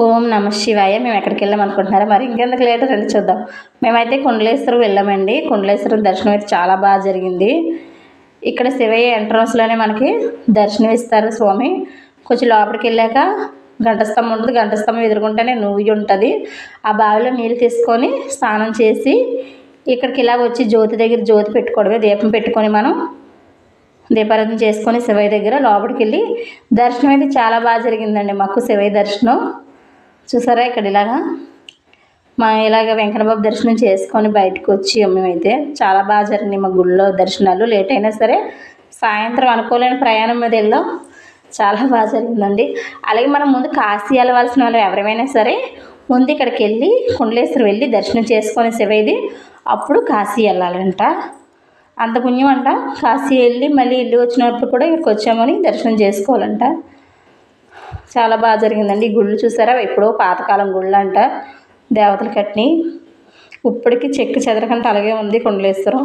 ఓం నమ శివాయ. మేము ఎక్కడికి వెళ్ళాం అనుకుంటున్నారా? మరి ఇంకెందుకు లేట్, రండి చూద్దాం. మేమైతే కుండలేశ్వరం వెళ్ళామండి. కుండలేశ్వరం దర్శనం అయితే చాలా బాగా జరిగింది. ఇక్కడ శివయ్య ఎంట్రన్స్లోనే మనకి దర్శనం ఇస్తారు స్వామి. కొంచెం లోపలికి వెళ్ళాక గంట స్తంభం ఉంటుంది. గంట స్తంభం ఎదురుకుంటేనే నువ్వు ఉంటుంది. ఆ బావిలో నీళ్ళు తీసుకొని స్నానం చేసి ఇక్కడికి ఇలా వచ్చి జ్యోతి దగ్గర జ్యోతి పెట్టుకోవడమే, దీపం పెట్టుకొని మనం దీపారాధన చేసుకొని శివయ్య దగ్గర లోపలికి వెళ్ళి దర్శనం అయితే చాలా బాగా జరిగిందండి మాకు. శివయ్య దర్శనం చూసారా, ఇక్కడ ఇలాగ వెంకటబాబు దర్శనం చేసుకొని బయటకు వచ్చి మేమైతే చాలా బాగా జరిగింది మా గుళ్ళో దర్శనాలు. లేట్ అయినా సరే సాయంత్రం అనుకోలేని ప్రయాణం మీద వెళ్ళాం. చాలా బాగా జరిగిందండి. అలాగే మనం ముందు కాశీ వెళ్ళవలసిన వాళ్ళు ఎవరైనా సరే ముందు ఇక్కడికి వెళ్ళి కుండలేశ్వరం వెళ్ళి దర్శనం చేసుకొని శివయ్యది అప్పుడు కాశీ వెళ్ళాలంట. అంత పుణ్యం అంట. కాశీ వెళ్ళి మళ్ళీ ఇల్లు వచ్చినప్పుడు కూడా ఇక్కడికి వచ్చామని దర్శనం చేసుకోవాలంట. చాలా బాగా జరిగిందండి. ఈ గుళ్ళు చూసారా, ఎప్పుడో పాతకాలం గుళ్ళు అంట, దేవతలు కట్టినవి. ఇప్పటికీ చెక్కు చెదరకంటే అలాగే ఉంది కుండలేశ్వరం.